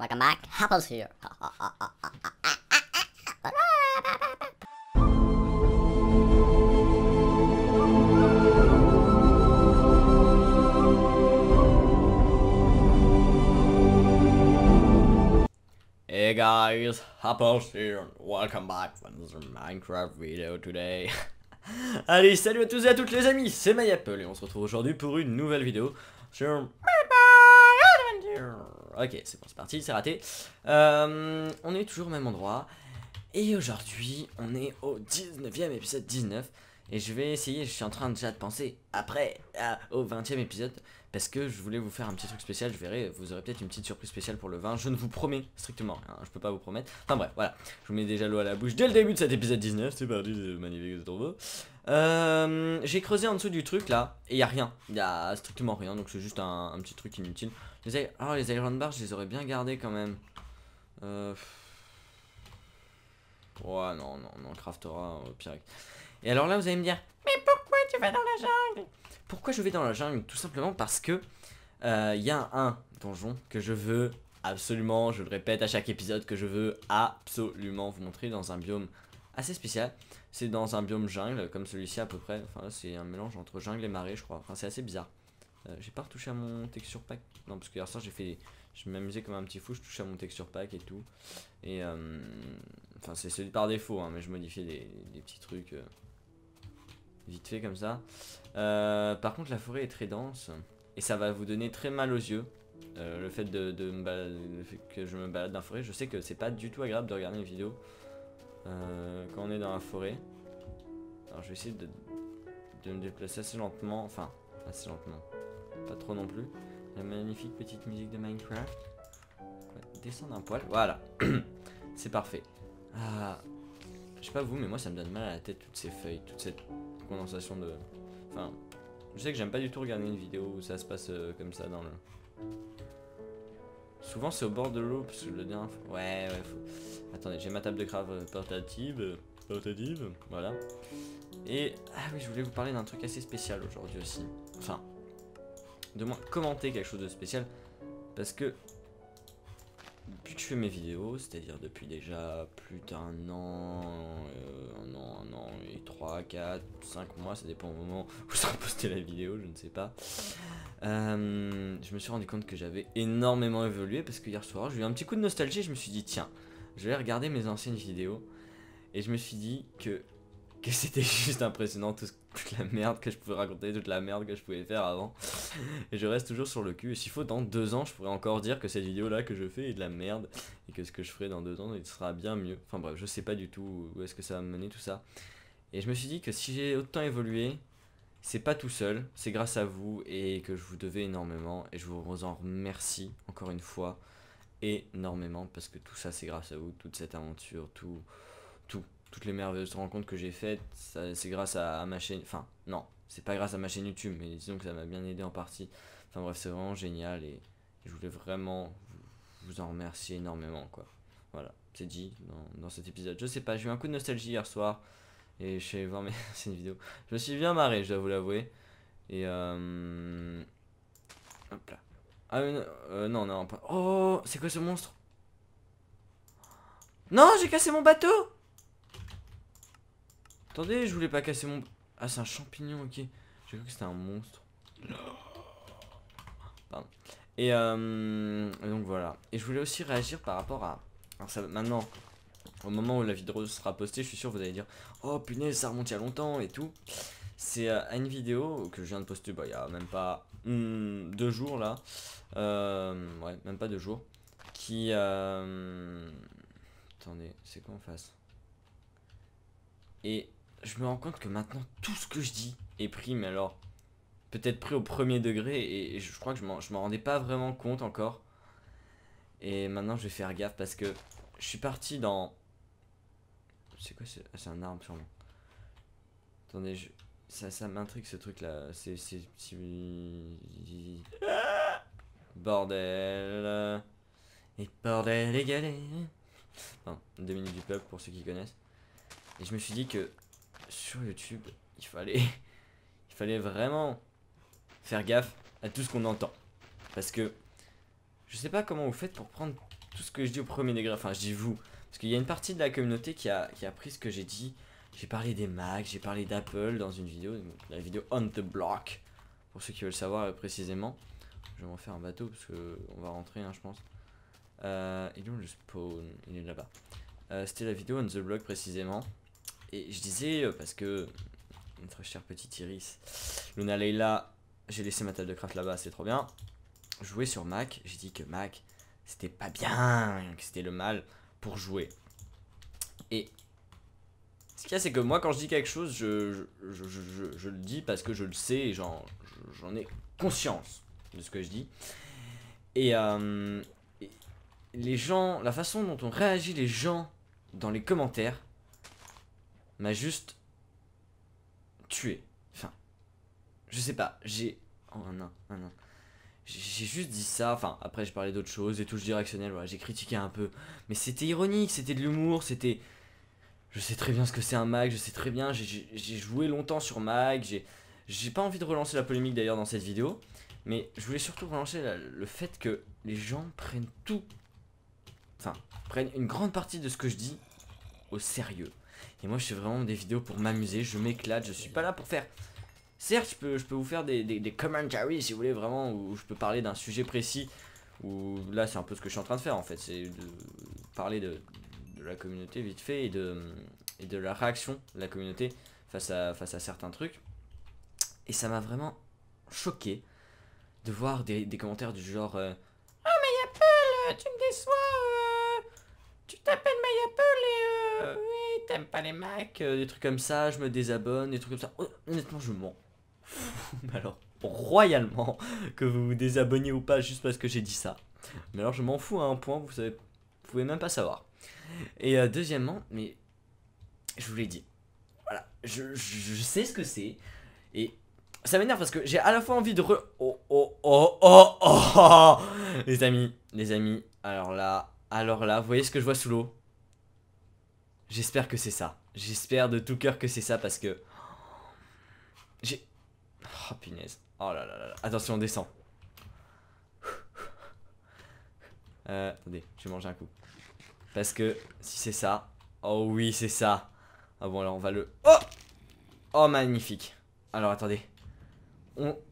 Welcome back, Apple's here. Hey guys, Apple's here. Welcome back for another Minecraft video today. Allez, salut à tous et à toutes les amis, c'est MyApple et on se retrouve aujourd'hui pour une nouvelle vidéo sur Ok, c'est bon, c'est parti, c'est raté. On est toujours au même endroit. Et aujourd'hui, on est au 19e épisode 19. Et je vais essayer, je suis en train déjà de penser après au 20e épisode. Parce que je voulais vous faire un petit truc spécial, je verrai, vous aurez peut-être une petite surprise spéciale pour le 20. Je ne vous promets strictement rien, je peux pas vous promettre. Enfin bref, voilà, je vous mets déjà l'eau à la bouche dès le début de cet épisode 19. C'est parti, c'est magnifique, c'est trop beau. J'ai creusé en dessous du truc là, et y a rien, y a strictement rien, donc c'est juste un petit truc inutile. Les iron bars, je les aurais bien gardés quand même. Ouais, non, on craftera au pire. Et alors là, vous allez me dire, mais pourquoi tu vas dans la jungle? Pourquoi je vais dans la jungle? Tout simplement parce que y a un donjon que je veux absolument, je le répète à chaque épisode, que je veux absolument vous montrer dans un biome assez spécial. C'est dans un biome jungle, comme celui-ci à peu près. Enfin, c'est un mélange entre jungle et marais, je crois. Enfin, c'est assez bizarre. J'ai pas retouché à mon texture pack. Non, parce que hier soir, je m'amusais comme un petit fou, je touchais à mon texture pack et tout. Et enfin, c'est celui par défaut, hein, mais je modifiais des petits trucs vite fait comme ça. Par contre, la forêt est très dense et ça va vous donner très mal aux yeux. Le fait le fait que je me balade dans la forêt, je sais que c'est pas du tout agréable de regarder une vidéo quand on est dans la forêt. Alors, je vais essayer de me déplacer assez lentement, enfin, assez lentement, pas trop non plus. La magnifique petite musique de Minecraft. Ouais, descendre un poil, voilà. C'est parfait. Je sais pas vous, mais moi ça me donne mal à la tête, toutes ces feuilles, toute cette condensation de... Enfin, je sais que j'aime pas du tout regarder une vidéo où ça se passe comme ça dans le... Souvent c'est au bord de l'eau, parce que le dernier... Ouais, faut... Attendez, j'ai ma table de grave portative, voilà. Et... Ah oui, je voulais vous parler d'un truc assez spécial aujourd'hui aussi. Enfin, de moins commenter quelque chose de spécial, parce que... Depuis que je fais mes vidéos, c'est-à-dire depuis déjà plus d'un an, un an et 3, 4, 5 mois, ça dépend au moment où je serai posté la vidéo, je ne sais pas. Je me suis rendu compte que j'avais énormément évolué parce que hier soir, j'ai eu un petit coup de nostalgie et je me suis dit, tiens, je vais regarder mes anciennes vidéos. Et je me suis dit que c'était juste impressionnant, toute la merde que je pouvais raconter, toute la merde que je pouvais faire avant. Et je reste toujours sur le cul. Et s'il faut, dans 2 ans, je pourrais encore dire que cette vidéo là que je fais est de la merde. Et que ce que je ferai dans 2 ans, il sera bien mieux. Enfin bref, je sais pas du tout où est-ce que ça va me mener tout ça. Et je me suis dit que si j'ai autant évolué, c'est pas tout seul, c'est grâce à vous et que je vous devais énormément. Et je vous en remercie encore une fois énormément parce que tout ça c'est grâce à vous, toute cette aventure, toutes les merveilleuses rencontres que j'ai faites, c'est grâce à ma chaîne. Enfin, non, c'est pas grâce à ma chaîne YouTube, mais disons que ça m'a bien aidé en partie. Enfin bref, c'est vraiment génial et je voulais vraiment vous en remercier énormément, quoi. Voilà, c'est dit dans cet épisode. Je sais pas, j'ai eu un coup de nostalgie hier soir et je suis voir mes anciennes vidéos. Je me suis bien marré, je dois vous l'avouer. Et hop là. Ah non, non, pas. Oh, c'est quoi ce monstre? Non, j'ai cassé mon bateau! Attendez, je voulais pas casser mon... Ah, c'est un champignon, ok. J'ai cru que c'était un monstre. Pardon. Et donc voilà. Et je voulais aussi réagir par rapport à... Alors ça, maintenant, au moment où la vidéo sera postée, je suis sûr que vous allez dire oh punaise, ça remonte il y a longtemps et tout. C'est une vidéo que je viens de poster, bah il y a même pas 2 jours là. Ouais, même pas 2 jours. Qui... Attendez, c'est quoi en face? Et je me rends compte que maintenant tout ce que je dis est pris, mais alors peut-être pris au premier degré et je crois que je m'en rendais pas vraiment compte encore. Et maintenant je vais faire gaffe parce que je suis parti dans... C'est quoi? C'est un arbre sûrement. Attendez, ça m'intrigue ce truc là. C'est bordel. Et bordel égalé. Enfin, 2 minutes du peuple pour ceux qui connaissent. Et je me suis dit que sur YouTube, il fallait vraiment faire gaffe à tout ce qu'on entend. Parce que je sais pas comment vous faites pour prendre tout ce que je dis au premier degré, enfin je dis vous, parce qu'il y a une partie de la communauté qui a pris ce que j'ai dit. J'ai parlé des Macs, j'ai parlé d'Apple dans une vidéo, la vidéo On The Block, pour ceux qui veulent savoir précisément. Je vais m'en faire un bateau parce que on va rentrer, hein, je pense. Il est où le spawn? Il est là-bas. C'était la vidéo On The Block précisément. Et je disais, parce que notre chère petite Iris, Luna Leila, j'ai laissé ma table de craft là-bas, c'est trop bien. Jouer sur Mac, j'ai dit que Mac, c'était pas bien, que c'était le mal pour jouer. Et ce qu'il y a, c'est que moi, quand je dis quelque chose, je le dis parce que je le sais et j'en ai conscience de ce que je dis. Et les gens, la façon dont on réagit les gens dans les commentaires m'a juste tué. Enfin, je sais pas, j'ai... Oh, un nain. J'ai juste dit ça, enfin, après j'ai parlé d'autres choses, des touches directionnelles, voilà, j'ai critiqué un peu. Mais c'était ironique, c'était de l'humour, c'était... Je sais très bien ce que c'est un Mac, je sais très bien, j'ai joué longtemps sur Mac, j'ai pas envie de relancer la polémique d'ailleurs dans cette vidéo, mais je voulais surtout relancer le fait que les gens prennent tout, enfin, prennent une grande partie de ce que je dis au sérieux. Et moi je fais vraiment des vidéos pour m'amuser, je m'éclate, je suis pas là pour faire... Certes, je peux vous faire des commentaries si vous voulez vraiment, où je peux parler d'un sujet précis, où là c'est un peu ce que je suis en train de faire en fait, c'est de parler de la communauté vite fait et de la réaction de la communauté face à certains trucs. Et ça m'a vraiment choqué de voir des commentaires du genre ah Mayapple, tu me déçois, tu t'appelles Mayapple et oui, t'aimes pas les Macs, des trucs comme ça, je me désabonne, des trucs comme ça. Honnêtement, je m'en fous, mais alors royalement, que vous vous désabonniez ou pas juste parce que j'ai dit ça. Mais alors je m'en fous à un point, vous pouvez même pas savoir. Et deuxièmement, mais je vous l'ai dit, voilà, je sais ce que c'est. Et ça m'énerve parce que j'ai à la fois envie de les amis, alors là, vous voyez ce que je vois sous l'eau? J'espère que c'est ça. J'espère de tout cœur que c'est ça parce que... J'ai... Oh punaise. Oh là là là là. Attention, on descend. Attendez, je vais manger un coup. Parce que si c'est ça... Oh oui, c'est ça. Ah bon, alors on va le... Oh! Oh, magnifique. Alors, attendez.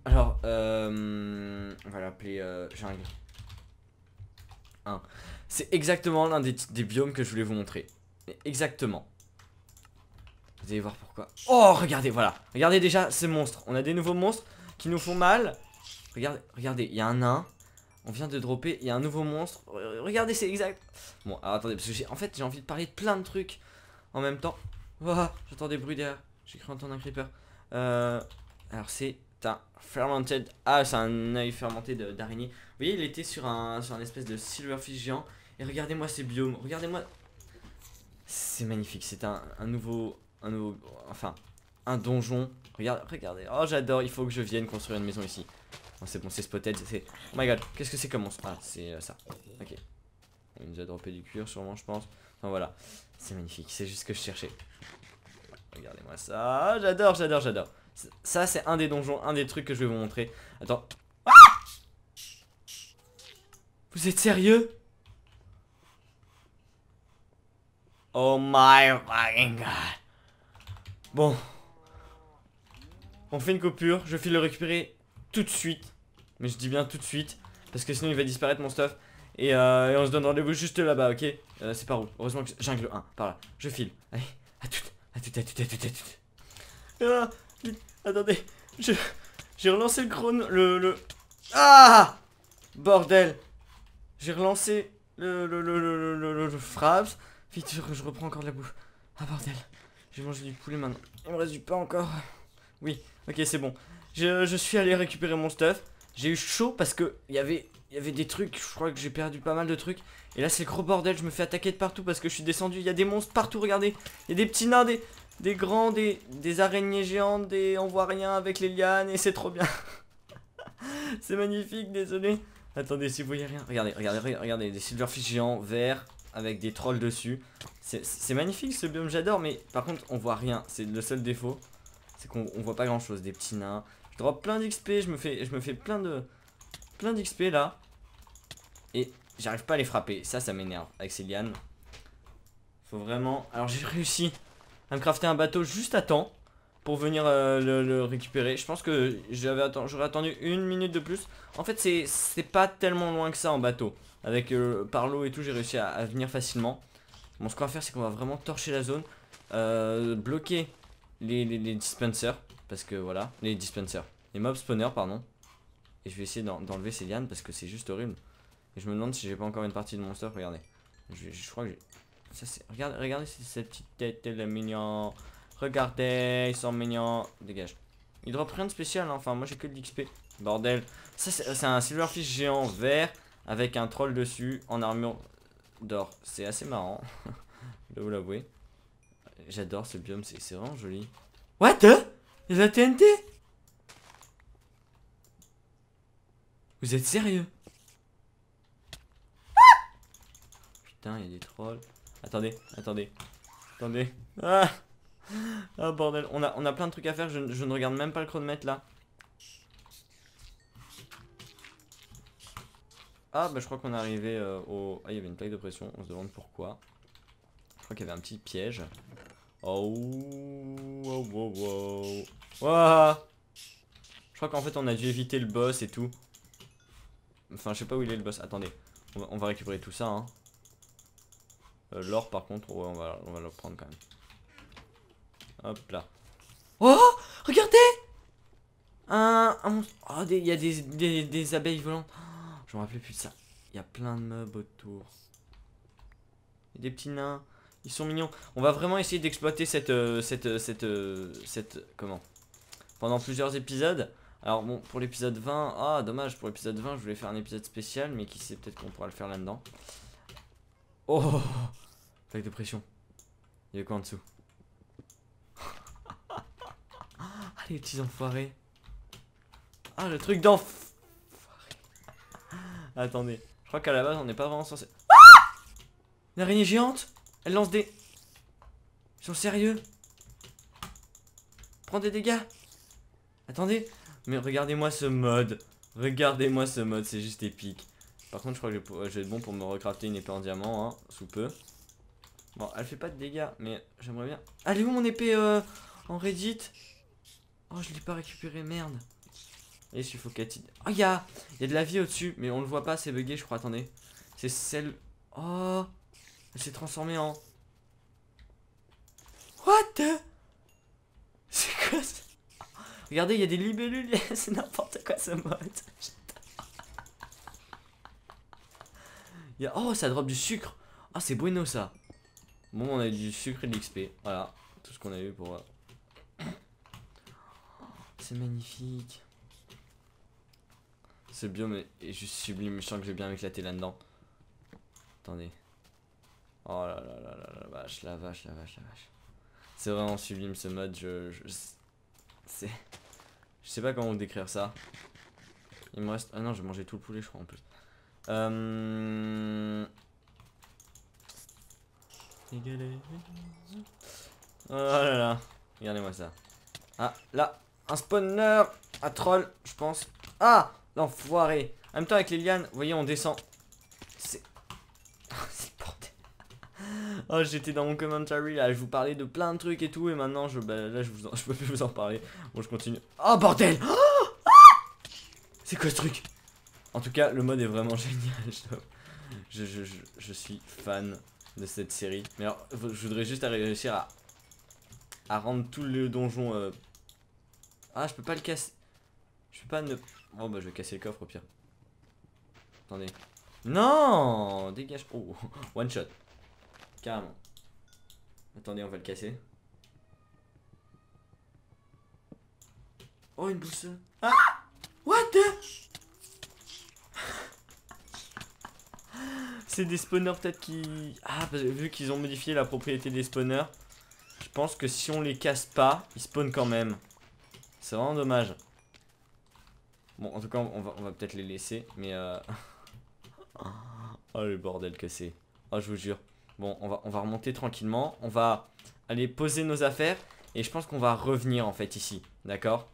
Alors, on va l'appeler jungle 1. C'est exactement l'un des biomes que je voulais vous montrer. Exactement. Vous allez voir pourquoi. Oh, regardez, voilà. Regardez déjà ces monstres. On a des nouveaux monstres qui nous font mal. Regardez, il y a un nain. On vient de dropper, il y a un nouveau monstre. Regardez, c'est exact. Bon, alors attendez, parce que en fait, j'ai envie de parler de plein de trucs en même temps. Oh, j'entends des bruits derrière. J'ai cru entendre un creeper. Alors, c'est un fermented. Ah, c'est un œil fermenté d'araignée. Vous voyez, il était sur un espèce de silverfish géant. Et regardez-moi ces biomes. Regardez-moi. C'est magnifique. C'est un nouveau. Enfin, un donjon. Regardez. Oh, j'adore. Il faut que je vienne construire une maison ici. Oh, c'est bon, c'est spotted. C'est... Oh my god, qu'est-ce que c'est comme monstre? Ah, c'est ça. Ok. Il nous a droppé du cuir, sûrement, je pense. Enfin, voilà. C'est magnifique. C'est juste ce que je cherchais. Regardez-moi ça. J'adore. Ça, c'est un des donjons, un des trucs que je vais vous montrer. Attends. Ah! Vous êtes sérieux? Oh my fucking god. Bon. On fait une coupure. Je file le récupérer tout de suite. Mais je dis bien tout de suite. Parce que sinon il va disparaître mon stuff. Et on se donne rendez-vous juste là-bas, ok? C'est par où? Heureusement que jungle 1, par là. Je file. Allez, à tout. Ah, vite, attendez. J'ai relancé le chrono. Ah! Bordel! J'ai relancé le fraps. Vite, je reprends encore de la bouffe. Ah bordel. J'ai mangé du poulet maintenant. Il me reste du pain encore. Oui, ok, c'est bon. Je suis allé récupérer mon stuff. J'ai eu chaud parce que il y avait des trucs. Je crois que j'ai perdu pas mal de trucs. Et là, c'est le gros bordel. Je me fais attaquer de partout parce que je suis descendu. Il y a des monstres partout, regardez. Il y a des petits nains, des grands, des araignées géantes, on voit rien avec les lianes. Et c'est trop bien. C'est magnifique, désolé. Attendez, si vous voyez rien. Regardez, des silverfish géants verts avec des trolls dessus. C'est magnifique ce biome, j'adore. Mais par contre, on voit rien. C'est le seul défaut. C'est qu'on voit pas grand chose. Des petits nains. Je drop plein d'XP. Je me fais plein d'XP là. Et j'arrive pas à les frapper. Ça m'énerve avec ces lianes. Faut vraiment... Alors j'ai réussi à me crafter un bateau juste à temps pour venir le récupérer. Je pense que j'aurais attendu 1 minute de plus. En fait c'est pas tellement loin que ça en bateau. Avec par l'eau et tout j'ai réussi à venir facilement. Bon, ce qu'on va faire c'est qu'on va vraiment torcher la zone. Bloquer les dispensers. Parce que voilà, les dispensers. Les mob spawners pardon. Et je vais essayer d'enlever ces lianes parce que c'est juste horrible. Et je me demande si j'ai pas encore une partie de monster. Regardez. Je crois que j'ai... Ça, regardez cette petite tête, elle est mignon. Regardez, ils sont mignons. Dégage. Il drop rien de spécial, hein. Enfin moi j'ai que de l'XP. Bordel. Ça c'est un silverfish géant vert avec un troll dessus en armure d'or. C'est assez marrant. Je dois vous l'avouer. J'adore ce biome, c'est vraiment joli. What? Il y a de la TNT? Vous êtes sérieux? Putain, il y a des trolls. Attendez. Ah, ah bordel, on a plein de trucs à faire, je ne regarde même pas le chronomètre là. Ah bah je crois qu'on est arrivé au... Ah il y avait une plaque de pression, on se demande pourquoi. Je crois qu'il y avait un petit piège. Oh, wow. Ouah. Je crois qu'en fait on a dû éviter le boss et tout. Enfin je sais pas où il est le boss, attendez. On va récupérer tout ça hein. L'or par contre, ouais, on va le prendre quand même. Hop là. Oh, regardez. Oh, il y a des abeilles volantes. Oh, je me rappelais plus de ça. Il y a plein de mobs autour. Il y a des petits nains. Ils sont mignons. On va vraiment essayer d'exploiter cette comment, pendant plusieurs épisodes. Alors bon, pour l'épisode 20, ah dommage, pour l'épisode 20 je voulais faire un épisode spécial, mais qui sait, peut-être qu'on pourra le faire là-dedans. Oh, plaque de pression. Il y a quoi en dessous? Ah les petits enfoirés. Ah le truc d'enfoiré. Attendez, je crois qu'à la base on n'est pas vraiment censé... Ah, une araignée géante. Elle lance des... Ils sont sérieux? Prends des dégâts. Attendez. Mais regardez-moi ce mode. Regardez-moi ce mode, c'est juste épique. Par contre je crois que je vais être bon pour me recrafter une épée en diamant hein, sous peu. Bon elle fait pas de dégâts mais j'aimerais bien... Elle est où mon épée en Reddit? Oh je l'ai pas récupéré, merde. Et suffocatide. Oh il y a de la vie au-dessus. Mais on le voit pas, c'est bugué je crois, attendez. C'est celle... Oh, elle s'est transformée en... What the... C'est quoi ça? Regardez il y a des libellules. C'est n'importe quoi ce mode. Oh ça drop du sucre. Ah c'est bueno ça. Bon on a du sucre et de l'XP. Voilà, tout ce qu'on a eu pour... C'est magnifique. Ce biome est juste sublime. Je sens que je vais bien m'éclater là-dedans. Attendez. Oh là là là là la vache, la vache. C'est vraiment sublime ce mode. Je sais pas comment vous décrire ça. Il me reste... Ah non, j'ai mangé tout le poulet je crois en plus. Oh là là. Regardez-moi ça. Ah là, un spawner à troll, je pense. Ah, l'enfoiré. En même temps avec les lianes, vous voyez on descend. C'est... C'est le bordel. Oh j'étais dans mon commentary là, je vous parlais de plein de trucs et tout. Et maintenant je peux plus vous en parler. Bon je continue. Oh bordel. Oh ah, c'est quoi ce truc? En tout cas le mode est vraiment génial. Je suis fan de cette série. Mais alors je voudrais juste réussir à rendre tout le donjon... Ah je peux pas le casser. Je peux pas ne... Oh bah je vais casser le coffre au pire. Attendez. Non, dégage. Oh, one shot. Carrément. Attendez, on va le casser. Oh, une boussole. Ah, what the... C'est des spawners peut-être qui... Ah, parce que vu qu'ils ont modifié la propriété des spawners, je pense que si on les casse pas, ils spawnent quand même. C'est vraiment dommage. Bon, en tout cas, on va peut-être les laisser, mais oh le bordel que c'est. Oh, je vous jure. Bon, on va remonter tranquillement. On va aller poser nos affaires. Et je pense qu'on va revenir en fait ici. D'accord?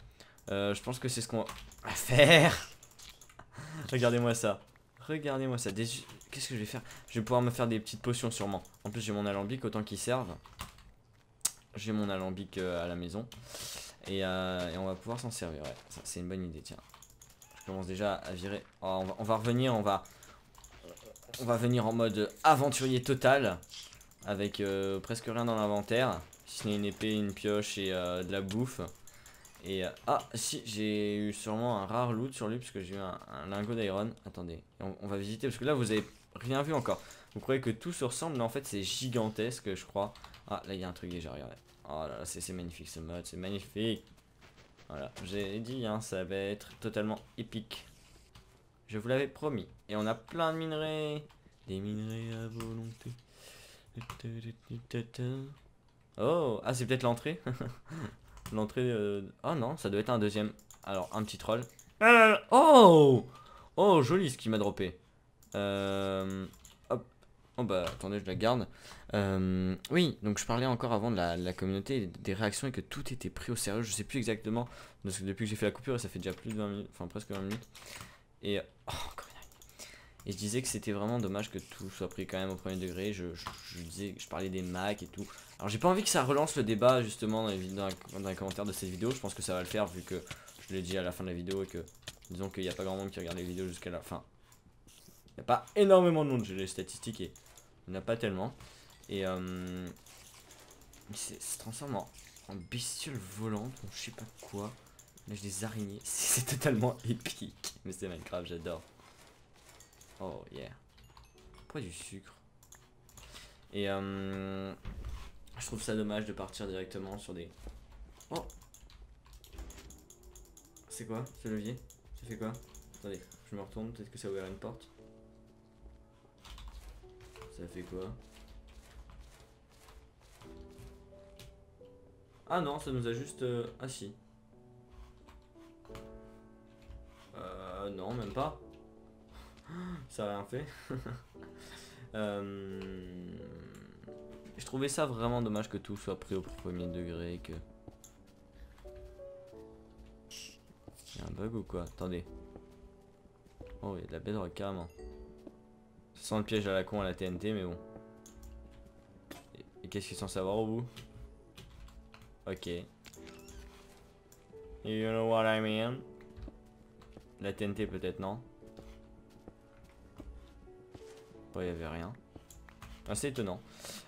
Je pense que c'est ce qu'on va faire. Regardez-moi ça. Regardez-moi ça. Qu'est-ce qu'est-ce que je vais faire? Je vais pouvoir me faire des petites potions sûrement. En plus j'ai mon alambic, autant qu'il serve. J'ai mon alambic à la maison. Et on va pouvoir s'en servir, ouais. Ça, c'est une bonne idée, tiens. Je commence déjà à virer. Oh, on va revenir, on va venir en mode aventurier total. Avec presque rien dans l'inventaire. Si ce n'est une épée, une pioche et de la bouffe. Et ah si, j'ai eu sûrement un rare loot sur lui puisque j'ai eu un lingot d'iron. Attendez, on va visiter parce que là vous avez rien vu encore. Vous croyez que tout se ressemble mais en fait c'est gigantesque je crois. Ah là il y a un truc déjà, regardez. Oh là là c'est magnifique ce mode, c'est magnifique. Voilà, j'ai dit hein, ça va être totalement épique. Je vous l'avais promis. Et on a plein de minerais. Des minerais à volonté. Oh, ah c'est peut-être l'entrée. L'entrée oh non, ça doit être un deuxième. Alors, un petit troll. Oh. Oh, joli ce qu'il m'a droppé. Hop. Oh bah, attendez, je la garde. Oui, donc je parlais encore avant de la communauté, des réactions et que tout était pris au sérieux. Je sais plus exactement, parce que depuis que j'ai fait la coupure, ça fait déjà plus de 20 minutes, enfin presque 20 minutes. Et, oh, encore une araignée. Et je disais que c'était vraiment dommage que tout soit pris quand même au premier degré. Je parlais des Macs et tout. Alors j'ai pas envie que ça relance le débat justement dans les commentaires de cette vidéo. Je pense que ça va le faire vu que je l'ai dit à la fin de la vidéo et que disons qu'il n'y a pas grand monde qui regarde les vidéos jusqu'à la fin. Il n'y a pas énormément de monde, j'ai les statistiques et il n'y en a pas tellement. Et se transforme en bestiole volante, ou je sais pas quoi. Là j'ai des araignées, c'est totalement épique. Mais c'est Minecraft, j'adore. Oh yeah. Pourquoi du sucre? Et je trouve ça dommage de partir directement sur des... Oh. C'est quoi ce levier? Ça fait quoi? Attendez, je me retourne, peut-être que ça a ouvert une porte. Ça fait quoi? Ah non, ça nous a juste... Ah si. Non, même pas. Ça a rien fait. Je trouvais ça vraiment dommage que tout soit pris au premier degré. Que... Il y a un bug ou quoi? Attendez. Oh, il y a de la bedrock carrément. Ça sent le piège à la con à la TNT, mais bon. Et qu'est-ce qu'il est censé avoir au bout? Ok. You know what I mean? La TNT peut-être, non? Bon, il y avait rien. C'est étonnant.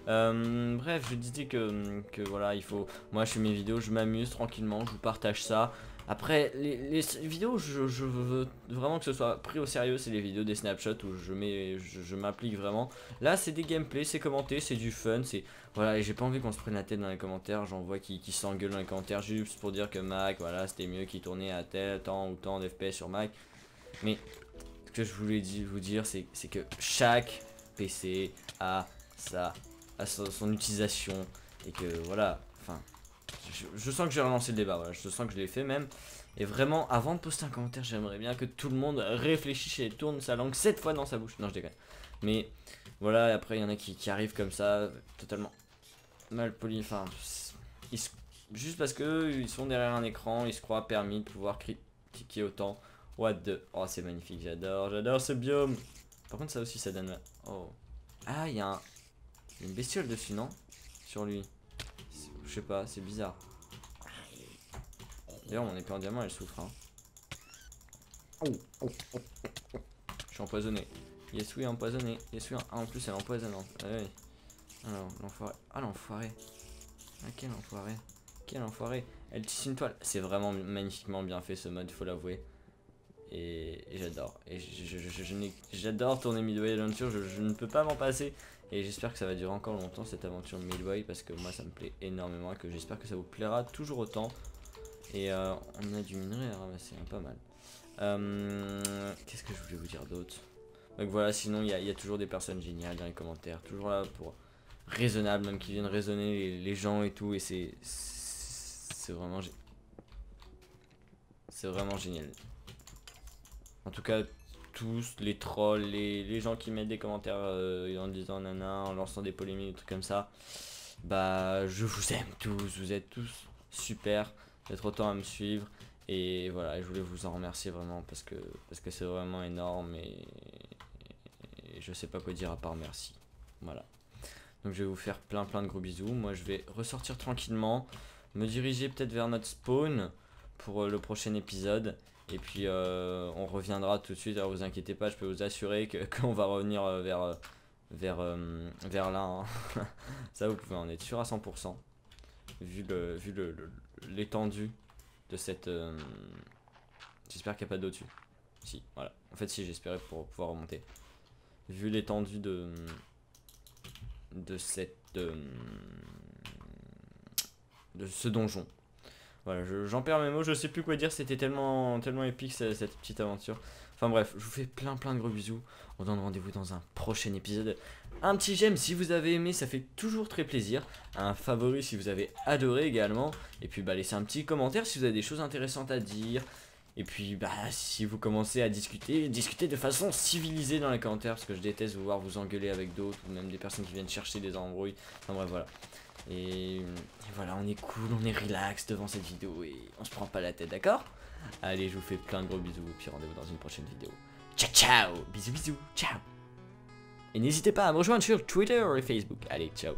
Bref, je disais que voilà, il faut... Moi, je fais mes vidéos, je m'amuse tranquillement, je vous partage ça. Après, les vidéos, je veux vraiment que ce soit pris au sérieux, c'est les vidéos des snapshots où je m'applique vraiment. Là, c'est des gameplays, c'est commenté, c'est du fun, c'est... Voilà, et j'ai pas envie qu'on se prenne la tête dans les commentaires, j'en vois qui s'engueulent dans les commentaires juste pour dire que Mac, voilà, c'était mieux qu'il tournait à tel temps ou tant d'FPS sur Mac. Mais, ce que je voulais vous dire, c'est que chaque PC a son utilisation et que voilà, enfin je sens que j'ai relancé le débat, voilà, je sens que je l'ai fait même. Et vraiment, avant de poster un commentaire, j'aimerais bien que tout le monde réfléchisse et tourne sa langue 7 fois dans sa bouche. Non, je déconne. Mais voilà, après il y en a qui arrivent comme ça, totalement mal polis, enfin juste parce que ils sont derrière un écran, ils se croient permis de pouvoir critiquer autant. What the... Oh, c'est magnifique, j'adore ce biome. Par contre ça aussi ça donne... Oh. Ah, il y a une bestiole dessus, non? Sur lui. Je sais pas, c'est bizarre. D'ailleurs, mon épée en diamant, elle souffre. Hein. Je suis empoisonné. Yes, oui, empoisonné. Yes, oui, en plus, elle est empoisonnante. Ah, oui. Alors, l'enfoiré. Ah, l'enfoiré. Ah, quel enfoiré. Quel enfoiré. Elle tisse une toile. C'est vraiment magnifiquement bien fait ce mode, il faut l'avouer. Et j'adore. Et j'adore tourner Midway Adventure, je ne peux pas m'en passer. Et j'espère que ça va durer encore longtemps cette aventure Midway parce que moi ça me plaît énormément et que j'espère que ça vous plaira toujours autant. Et on a du minerai à ramasser, hein, pas mal. Qu'est-ce que je voulais vous dire d'autre? Donc voilà, sinon il y a toujours des personnes géniales dans les commentaires, toujours là pour raisonnable, même qui viennent raisonner les gens et tout. Et c'est vraiment génial. En tout cas, tous les trolls, les gens qui mettent des commentaires en disant nana, en lançant des polémiques, des trucs comme ça, bah je vous aime tous, vous êtes tous super d'être autant à me suivre. Et voilà, je voulais vous en remercier vraiment parce que c'est vraiment énorme et je sais pas quoi dire à part merci. Voilà. Donc je vais vous faire plein de gros bisous. Moi je vais ressortir tranquillement, me diriger peut-être vers notre spawn pour le prochain épisode. Et puis on reviendra tout de suite, alors vous inquiétez pas, je peux vous assurer qu'on va revenir vers là. Hein. Ça vous pouvez en être sûr à 100%. Vu l'étendue de cette... J'espère qu'il n'y a pas d'eau dessus. Si, voilà. En fait si, j'espérais pour pouvoir remonter. Vu l'étendue de ce donjon. Voilà, j'en perds mes mots, je sais plus quoi dire, c'était tellement épique cette petite aventure. Enfin bref, je vous fais plein de gros bisous. On donne rendez-vous dans un prochain épisode. Un petit j'aime si vous avez aimé, ça fait toujours très plaisir. Un favori si vous avez adoré également. Et puis bah laissez un petit commentaire si vous avez des choses intéressantes à dire. Et puis bah si vous commencez à discuter de façon civilisée dans les commentaires, parce que je déteste vous voir vous engueuler avec d'autres, ou même des personnes qui viennent chercher des embrouilles. Enfin bref voilà. Et voilà, on est cool, on est relax devant cette vidéo et on se prend pas la tête, d'accord? Allez, je vous fais plein de gros bisous, puis rendez-vous dans une prochaine vidéo. Ciao ciao, bisous, ciao. Et n'hésitez pas à me rejoindre sur Twitter et Facebook. Allez, ciao.